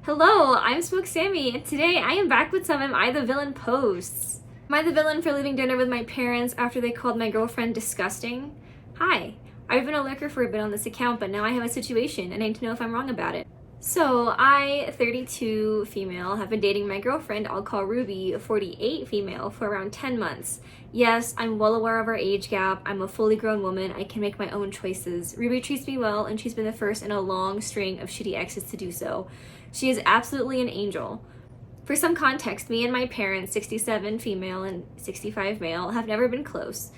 Hello, I'm Smoke Sammy, and today I am back with some Am I the Villain posts. Am I the villain for leaving dinner with my parents after they called my girlfriend disgusting? Hi, I've been a lurker for a bit on this account, but now I have a situation and I need to know if I'm wrong about it. So, I, 32 female, have been dating my girlfriend, I'll call Ruby, 48 female, for around 10 months. Yes, I'm well aware of our age gap. I'm a fully grown woman. I can make my own choices. Ruby treats me well, and she's been the first in a long string of shitty exes to do so. She is absolutely an angel. For some context, me and my parents, 67 female and 65 male, have never been close,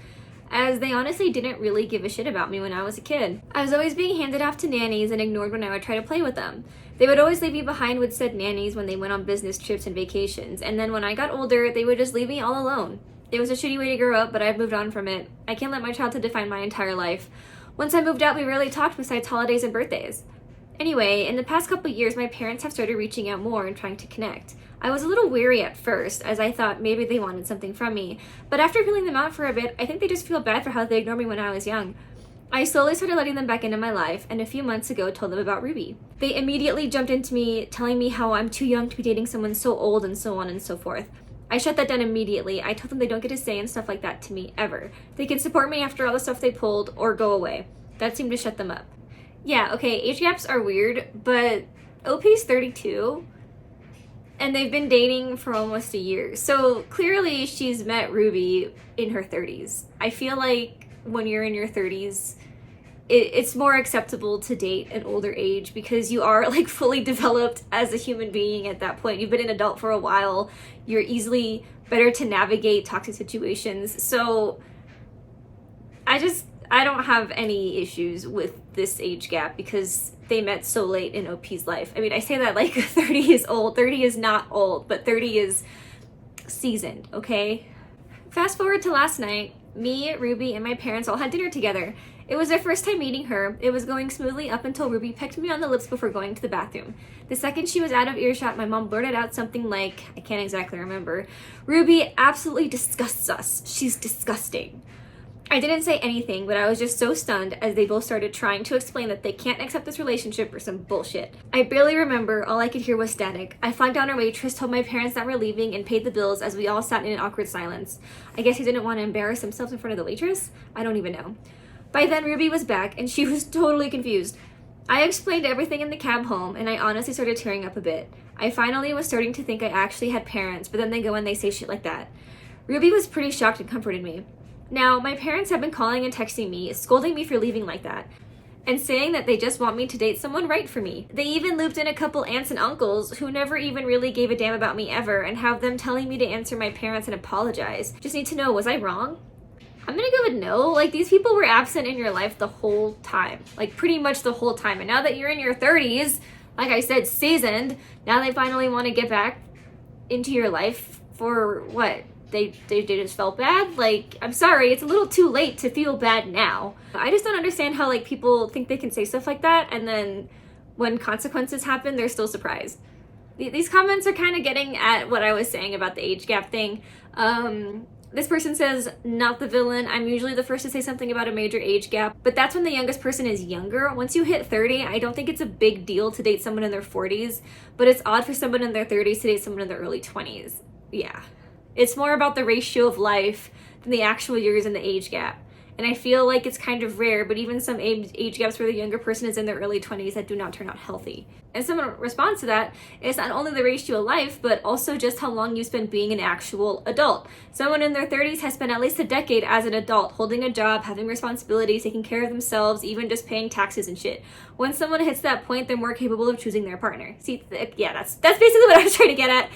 as they honestly didn't really give a shit about me when I was a kid. I was always being handed off to nannies and ignored when I would try to play with them. They would always leave me behind with said nannies when they went on business trips and vacations, and then when I got older, they would just leave me all alone. It was a shitty way to grow up, but I've moved on from it. I can't let my childhood define my entire life. Once I moved out, we rarely talked besides holidays and birthdays. Anyway, in the past couple years, my parents have started reaching out more and trying to connect. I was a little weary at first, as I thought maybe they wanted something from me, but after feeling them out for a bit, I think they just feel bad for how they ignored me when I was young. I slowly started letting them back into my life, and a few months ago told them about Ruby. They immediately jumped into me, telling me how I'm too young to be dating someone so old and so on and so forth. I shut that down immediately. I told them they don't get to say and stuff like that to me, ever. They can support me after all the stuff they pulled, or go away. That seemed to shut them up. Yeah, okay, age gaps are weird, but OP's 32, and they've been dating for almost a year. So clearly she's met Ruby in her 30s. I feel like when you're in your 30s, it's more acceptable to date an older age because you are like fully developed as a human being at that point. You've been an adult for a while. You're easily better to navigate toxic situations. So I don't have any issues with this age gap because they met so late in OP's life. I mean, I say that like 30 is old. 30 is not old, but 30 is seasoned, okay? Fast forward to last night, me, Ruby, and my parents all had dinner together. It was their first time meeting her. It was going smoothly up until Ruby pecked me on the lips before going to the bathroom. The second she was out of earshot, my mom blurted out something like, I can't exactly remember, "Ruby absolutely disgusts us. She's disgusting." I didn't say anything, but I was just so stunned as they both started trying to explain that they can't accept this relationship or some bullshit. I barely remember, all I could hear was static. I flagged down our waitress, told my parents that we're leaving, and paid the bills as we all sat in an awkward silence. I guess he didn't want to embarrass himself in front of the waitress? I don't even know. By then, Ruby was back, and she was totally confused. I explained everything in the cab home, and I honestly started tearing up a bit. I finally was starting to think I actually had parents, but then they go and they say shit like that. Ruby was pretty shocked and comforted me. Now, my parents have been calling and texting me, scolding me for leaving like that, and saying that they just want me to date someone right for me. They even looped in a couple aunts and uncles who never even really gave a damn about me ever and have them telling me to answer my parents and apologize. Just need to know, was I wrong? I'm gonna go with no. Like, these people were absent in your life the whole time. Like, pretty much the whole time. And now that you're in your 30s, like I said, seasoned, now they finally want to get back into your life for what? They just felt bad? Like, I'm sorry, it's a little too late to feel bad now. I just don't understand how, like, people think they can say stuff like that, and then when consequences happen, they're still surprised. These comments are kind of getting at what I was saying about the age gap thing. This person says, not the villain. I'm usually the first to say something about a major age gap, but that's when the youngest person is younger. Once you hit 30, I don't think it's a big deal to date someone in their 40s, but it's odd for someone in their 30s to date someone in their early 20s. Yeah. It's more about the ratio of life than the actual years in the age gap. And I feel like it's kind of rare, but even some age gaps where the younger person is in their early 20s that do not turn out healthy. And someone responds to that, it's not only the ratio of life, but also just how long you spend being an actual adult. Someone in their 30s has spent at least a decade as an adult, holding a job, having responsibilities, taking care of themselves, even just paying taxes and shit. When someone hits that point, they're more capable of choosing their partner. See, yeah, that's basically what I was trying to get at.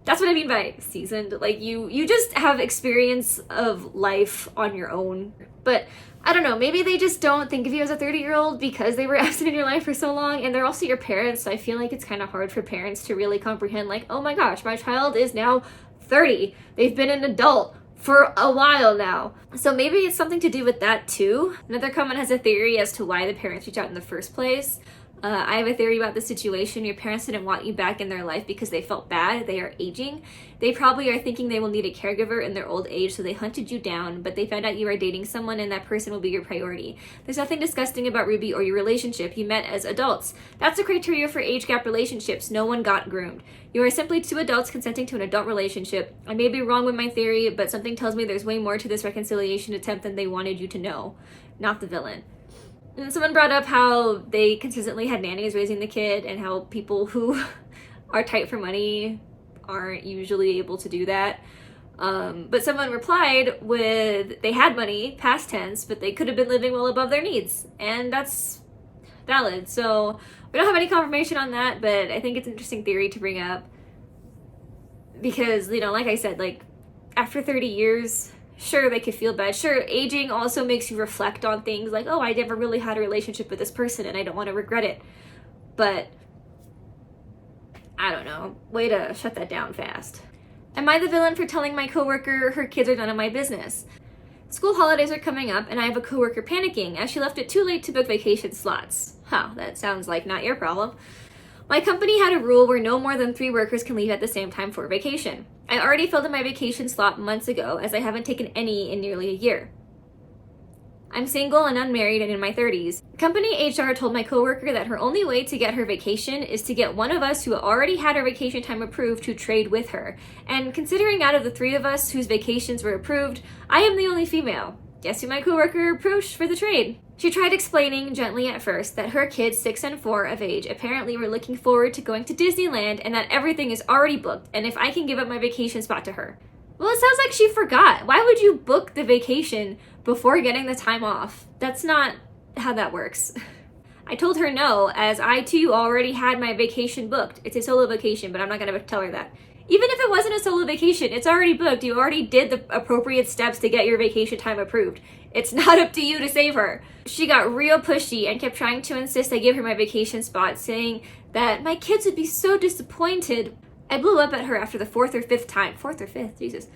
That's what I mean by seasoned. Like, you just have experience of life on your own. But I don't know, maybe they just don't think of you as a 30-year-old because they were absent in your life for so long, and they're also your parents, so I feel like it's kind of hard for parents to really comprehend, like, oh my gosh, my child is now 30. They've been an adult for a while now. So maybe it's something to do with that too. Another comment has a theory as to why the parents reach out in the first place. I have a theory about the situation. Your parents didn't want you back in their life because they felt bad. They are aging. They probably are thinking they will need a caregiver in their old age, so they hunted you down, but they found out you are dating someone and that person will be your priority. There's nothing disgusting about Ruby or your relationship. You met as adults. That's the criteria for age gap relationships. No one got groomed. You are simply two adults consenting to an adult relationship. I may be wrong with my theory, but something tells me there's way more to this reconciliation attempt than they wanted you to know. Not the villain. And someone brought up how they consistently had nannies raising the kid and how people who are tight for money aren't usually able to do that. But someone replied with, they had money, past tense, but they could have been living well above their needs. And that's valid. So we don't have any confirmation on that, but I think it's an interesting theory to bring up. Because, you know, like I said, like, after 30 years... Sure, they could feel bad. Sure, aging also makes you reflect on things like, oh, I never really had a relationship with this person and I don't want to regret it. But, I don't know. Way to shut that down fast. Am I the villain for telling my coworker her kids are none of my business? School holidays are coming up and I have a coworker panicking as she left it too late to book vacation slots. Huh, that sounds like not your problem. My company had a rule where no more than 3 workers can leave at the same time for vacation. I already filled in my vacation slot months ago as I haven't taken any in nearly a year. I'm single and unmarried and in my 30s. Company HR told my coworker that her only way to get her vacation is to get one of us who already had her vacation time approved to trade with her. And considering out of the 3 of us whose vacations were approved, I am the only female. Guess who my coworker approached for the trade? She tried explaining, gently at first, that her kids 6 and 4 of age apparently were looking forward to going to Disneyland and that everything is already booked and if I can give up my vacation spot to her. Well, it sounds like she forgot. Why would you book the vacation before getting the time off? That's not how that works. I told her no, as I too already had my vacation booked. It's a solo vacation, but I'm not going to tell her that. Even if it wasn't a solo vacation, it's already booked. You already did the appropriate steps to get your vacation time approved. It's not up to you to save her. She got real pushy and kept trying to insist I give her my vacation spot, saying that my kids would be so disappointed. I blew up at her after the 4th or 5th time. 4th or 5th? Jesus.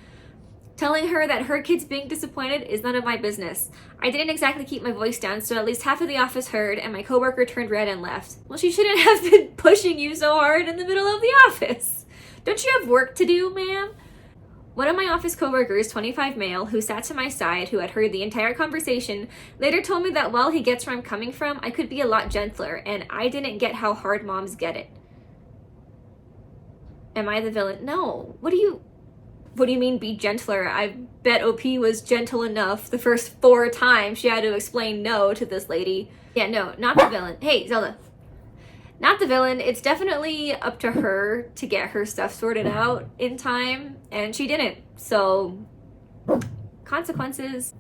Telling her that her kids being disappointed is none of my business. I didn't exactly keep my voice down, so at least half of the office heard, and my coworker turned red and left. Well, she shouldn't have been pushing you so hard in the middle of the office. Don't you have work to do, ma'am? One of my office coworkers, 25 male, who sat to my side, who had heard the entire conversation, later told me that while he gets where I'm coming from, I could be a lot gentler, and I didn't get how hard moms get it. Am I the villain? No. What do you mean be gentler? I bet OP was gentle enough the first 4 times she had to explain no to this lady. Yeah, no, not the villain. Hey, Zelda. Not the villain. It's definitely up to her to get her stuff sorted out in time, and she didn't. So, consequences.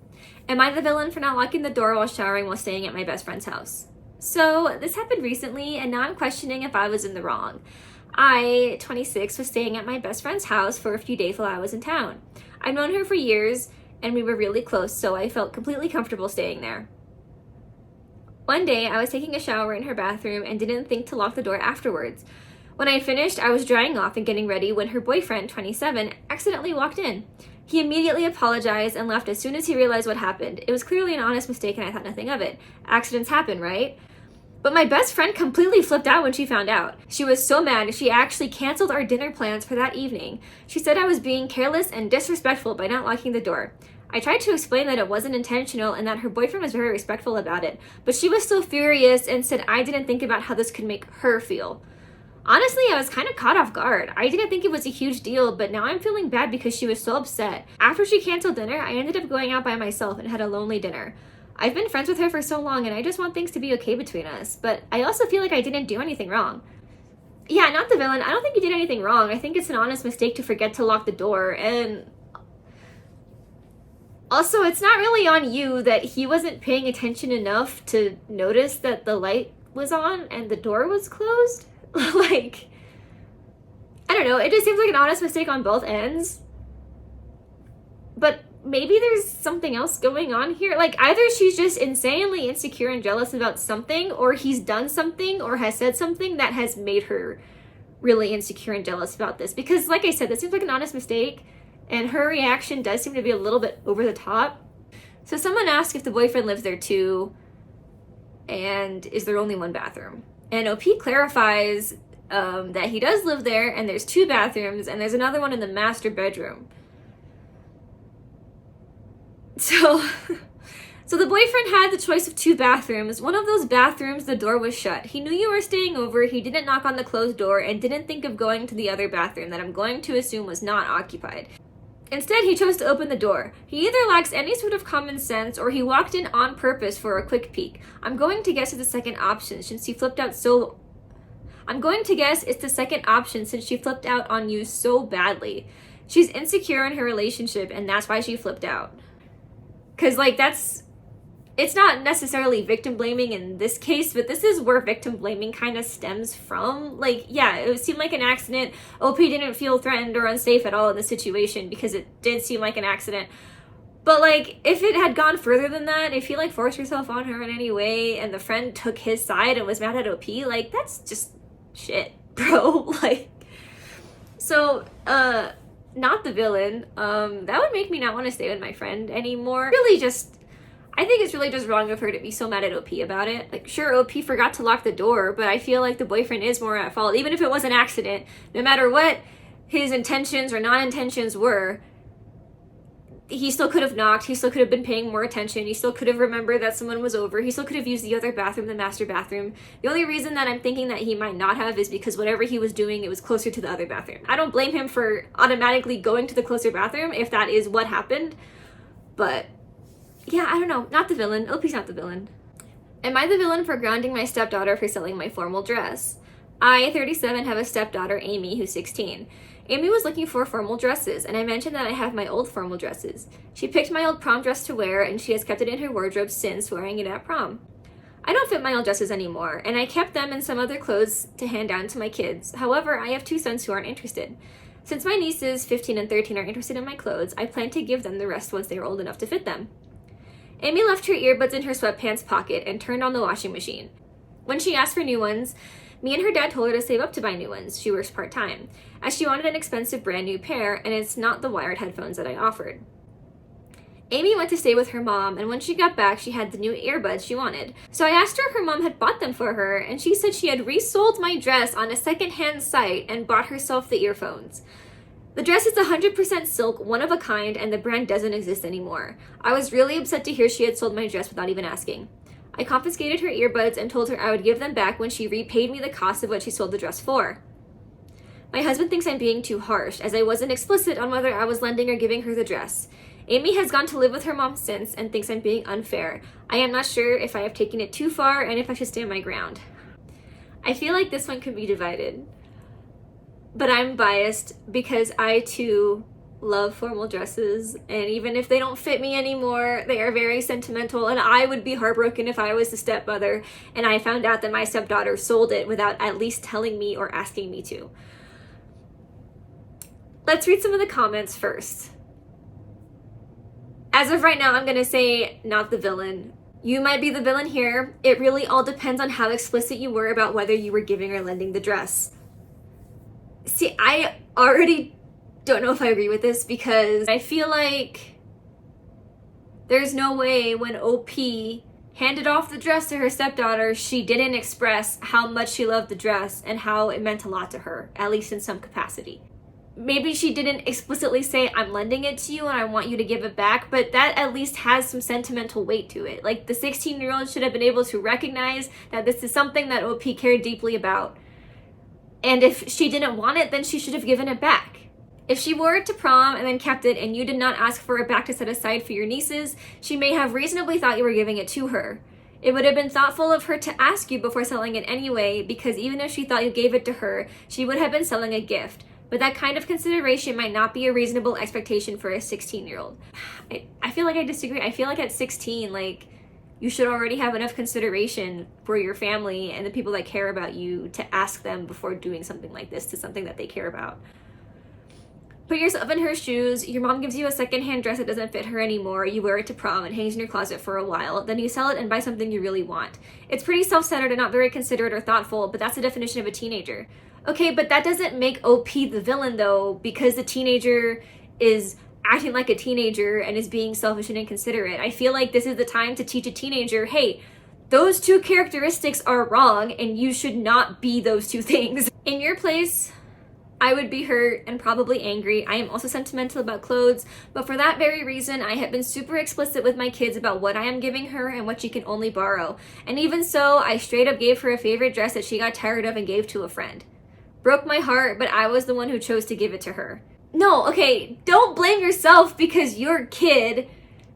Am I the villain for not locking the door while showering while staying at my best friend's house? So, this happened recently, and now I'm questioning if I was in the wrong. I, 26, was staying at my best friend's house for a few days while I was in town. I've known her for years, and we were really close, so I felt completely comfortable staying there. One day, I was taking a shower in her bathroom and didn't think to lock the door afterwards. When I finished, I was drying off and getting ready when her boyfriend, 27, accidentally walked in. He immediately apologized and left as soon as he realized what happened. It was clearly an honest mistake and I thought nothing of it. Accidents happen, right? But my best friend completely flipped out when she found out. She was so mad, she actually canceled our dinner plans for that evening. She said I was being careless and disrespectful by not locking the door. I tried to explain that it wasn't intentional and that her boyfriend was very respectful about it, but she was still furious and said I didn't think about how this could make her feel. Honestly, I was kind of caught off guard. I didn't think it was a huge deal, but now I'm feeling bad because she was so upset. After she canceled dinner, I ended up going out by myself and had a lonely dinner. I've been friends with her for so long and I just want things to be okay between us, but I also feel like I didn't do anything wrong. Yeah, not the villain. I don't think you did anything wrong. I think it's an honest mistake to forget to lock the door, and also, it's not really on you that he wasn't paying attention enough to notice that the light was on and the door was closed. Like, I don't know. It just seems like an honest mistake on both ends. But maybe there's something else going on here. Like, either she's just insanely insecure and jealous about something, or he's done something or has said something that has made her really insecure and jealous about this. Because, like I said, this seems like an honest mistake. And her reaction does seem to be a little bit over the top. So someone asked if the boyfriend lives there too, and is there only one bathroom? And OP clarifies that he does live there, and there's 2 bathrooms, and there's another one in the master bedroom. So the boyfriend had the choice of 2 bathrooms. One of those bathrooms, the door was shut. He knew you were staying over, he didn't knock on the closed door, and didn't think of going to the other bathroom that I'm going to assume was not occupied. Instead, he chose to open the door. He either lacks any sort of common sense, or he walked in on purpose for a quick peek. I'm going to guess it's the second option, since she flipped out on you so badly. She's insecure in her relationship, and that's why she flipped out. Because, like, it's not necessarily victim blaming in this case, but this is where victim blaming kind of stems from. Like, yeah, it seemed like an accident. OP didn't feel threatened or unsafe at all in the situation because it did seem like an accident. But, like, if it had gone further than that, if he, like, forced himself on her in any way and the friend took his side and was mad at OP, like, that's just shit, bro. Like, so, not the villain. That would make me not want to stay with my friend anymore. I think it's really just wrong of her to be so mad at OP about it. Like, sure, OP forgot to lock the door, but I feel like the boyfriend is more at fault. Even if it was an accident, no matter what his intentions or non-intentions were, he still could have knocked, he still could have been paying more attention, he still could have remembered that someone was over, he still could have used the other bathroom, the master bathroom. The only reason that I'm thinking that he might not have is because whatever he was doing, it was closer to the other bathroom. I don't blame him for automatically going to the closer bathroom if that is what happened, but yeah, I don't know. Not the villain. OP's not the villain. Am I the villain for grounding my stepdaughter for selling my formal dress? I, 37, have a stepdaughter, Amy, who's 16. Amy was looking for formal dresses, and I mentioned that I have my old formal dresses. She picked my old prom dress to wear, and she has kept it in her wardrobe since, wearing it at prom. I don't fit my old dresses anymore, and I kept them and some other clothes to hand down to my kids. However, I have 2 sons who aren't interested. Since my nieces, 15 and 13, are interested in my clothes, I plan to give them the rest once they are old enough to fit them. Amy left her earbuds in her sweatpants pocket and turned on the washing machine. When she asked for new ones, me and her dad told her to save up to buy new ones. She works part-time, as she wanted an expensive brand new pair, and it's not the wired headphones that I offered. Amy went to stay with her mom, and when she got back, she had the new earbuds she wanted. So I asked her if her mom had bought them for her, and she said she had resold my dress on a second-hand site and bought herself the earphones. The dress is 100% silk, one of a kind, and the brand doesn't exist anymore. I was really upset to hear she had sold my dress without even asking. I confiscated her earbuds and told her I would give them back when she repaid me the cost of what she sold the dress for. My husband thinks I'm being too harsh, as I wasn't explicit on whether I was lending or giving her the dress. Amy has gone to live with her mom since and thinks I'm being unfair. I am not sure if I have taken it too far and if I should stand my ground. I feel like this one could be divided. But I'm biased because I too love formal dresses, and even if they don't fit me anymore, they are very sentimental, and I would be heartbroken if I was the stepmother and I found out that my stepdaughter sold it without at least telling me or asking me to. Let's read some of the comments first. As of right now, I'm going to say not the villain. You might be the villain here. It really all depends on how explicit you were about whether you were giving or lending the dress. See, I already don't know if I agree with this because I feel like there's no way when OP handed off the dress to her stepdaughter, she didn't express how much she loved the dress and how it meant a lot to her, at least in some capacity. Maybe she didn't explicitly say, I'm lending it to you and I want you to give it back, but that at least has some sentimental weight to it. Like, the 16-year-old should have been able to recognize that this is something that OP cared deeply about. And if she didn't want it, then she should have given it back. If she wore it to prom and then kept it and you did not ask for it back to set aside for your nieces, she may have reasonably thought you were giving it to her. It would have been thoughtful of her to ask you before selling it anyway, because even if she thought you gave it to her, she would have been selling a gift. But that kind of consideration might not be a reasonable expectation for a 16-year-old. I feel like I disagree. I feel like at 16, like, you should already have enough consideration for your family and the people that care about you to ask them before doing something like this to something that they care about. Put yourself in her shoes. Your mom gives you a secondhand dress that doesn't fit her anymore. You wear it to prom and hangs in your closet for a while. Then you sell it and buy something you really want. It's pretty self-centered and not very considerate or thoughtful, but that's the definition of a teenager. Okay, but that doesn't make OP the villain, though, because the teenager is acting like a teenager and is being selfish and inconsiderate. I feel like this is the time to teach a teenager, hey, Those two characteristics are wrong, and you should not be those two things. In your place, I would be hurt and probably angry. I am also sentimental about clothes, but for that very reason, I have been super explicit with my kids about what I am giving her and what she can only borrow. And even so, I straight up gave her a favorite dress that she got tired of and gave to a friend. Broke my heart, but I was the one who chose to give it to her. No, okay, don't blame yourself because your kid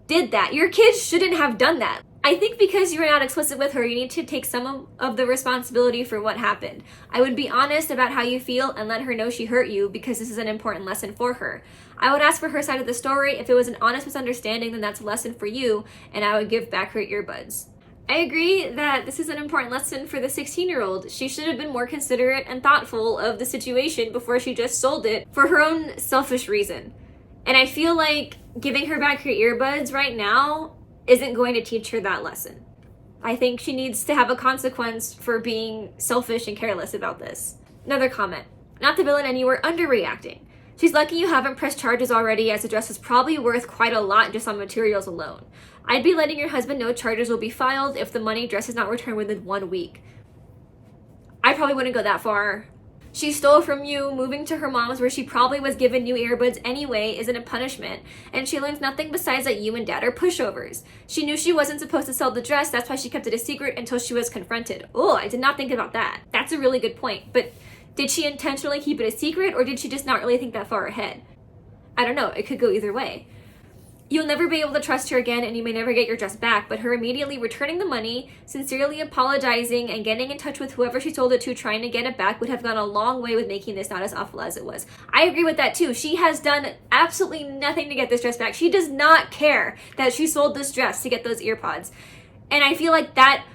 did that. Your kid shouldn't have done that. I think because you were not explicit with her, you need to take some of the responsibility for what happened. I would be honest about how you feel and let her know she hurt you because this is an important lesson for her. I would ask for her side of the story. If it was an honest misunderstanding, then that's a lesson for you, and I would give back her earbuds. I agree that this is an important lesson for the 16-year-old. She should have been more considerate and thoughtful of the situation before she just sold it for her own selfish reason. And I feel like giving her back her earbuds right now isn't going to teach her that lesson. I think she needs to have a consequence for being selfish and careless about this. Another comment. Not the villain, and you were underreacting. She's lucky you haven't pressed charges already, as the dress is probably worth quite a lot just on materials alone. I'd be letting your husband know charges will be filed if the money dress is not returned within 1 week. I probably wouldn't go that far. She stole from you, moving to her mom's where she probably was given new earbuds anyway isn't a punishment, and she learns nothing besides that you and dad are pushovers. She knew she wasn't supposed to sell the dress, that's why she kept it a secret until she was confronted. Oh, I did not think about that. That's a really good point, but did she intentionally keep it a secret, or did she just not really think that far ahead? I don't know, it could go either way. You'll never be able to trust her again, and you may never get your dress back, but her immediately returning the money, sincerely apologizing, and getting in touch with whoever she sold it to trying to get it back would have gone a long way with making this not as awful as it was. I agree with that too. She has done absolutely nothing to get this dress back. She does not care that she sold this dress to get those earpods. And I feel like that,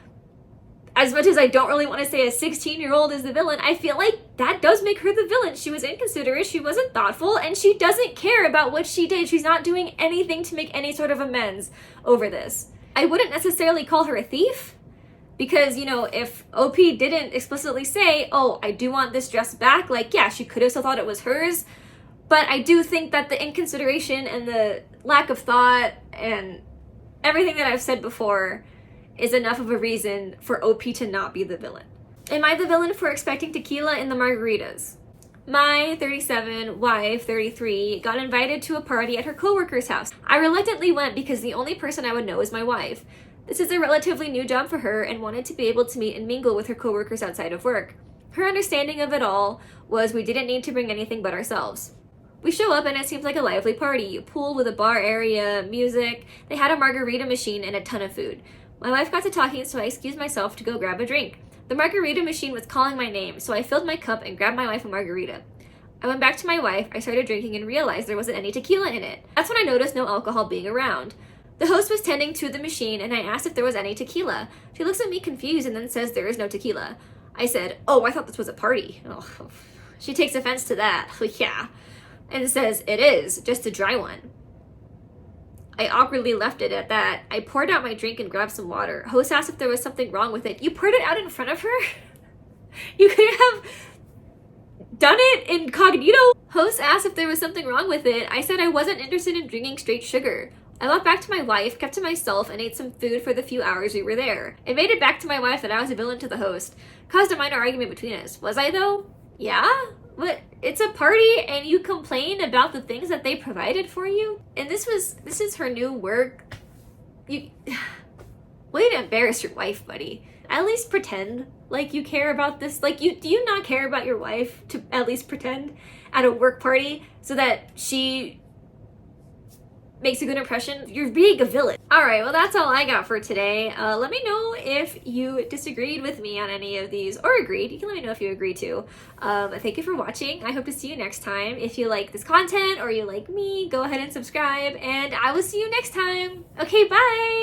as much as I don't really want to say a 16-year-old is the villain, I feel like that does make her the villain. She was inconsiderate, she wasn't thoughtful, and she doesn't care about what she did. She's not doing anything to make any sort of amends over this. I wouldn't necessarily call her a thief, because, you know, if OP didn't explicitly say, oh, I do want this dress back, like, yeah, she could have still thought it was hers, but I do think that the inconsideration and the lack of thought and everything that I've said before is enough of a reason for OP to not be the villain. Am I the villain for expecting tequila in the margaritas? My 37 wife, 33, got invited to a party at her coworker's house. I reluctantly went because the only person I would know is my wife. This is a relatively new job for her and wanted to be able to meet and mingle with her coworkers outside of work. Her understanding of it all was we didn't need to bring anything but ourselves. We show up and it seems like a lively party. A pool with a bar area, music. They had a margarita machine and a ton of food. My wife got to talking, so I excused myself to go grab a drink. The margarita machine was calling my name, so I filled my cup and grabbed my wife a margarita. I went back to my wife, I started drinking and realized there wasn't any tequila in it. That's when I noticed no alcohol being around. The host was tending to the machine and I asked if there was any tequila. She looks at me confused and then says there is no tequila. I said, oh, I thought this was a party. Oh. She takes offense to that. Yeah. And says, it is, just a dry one. I awkwardly left it at that. I poured out my drink and grabbed some water. Host asked if there was something wrong with it. You poured it out in front of her? You could have done it incognito. Host asked if there was something wrong with it. I said I wasn't interested in drinking straight sugar. I went back to my wife, kept to myself, and ate some food for the few hours we were there. It made it back to my wife that I was a villain to the host. Caused a minor argument between us. Was I though? Yeah? But it's a party and you complain about the things that they provided for you? And this is her new work. You way to embarrass your wife, buddy. At least pretend like you care about this. Like, do you not care about your wife to at least pretend at a work party so that she makes a good impression? You're being a villain. All right, well, that's all I got for today. Let me know if you disagreed with me on any of these or agreed. You can let me know if you agree too. Thank you for watching. I hope to see you next time. If you like this content or you like me, go ahead and subscribe, and I will see you next time. Okay, bye.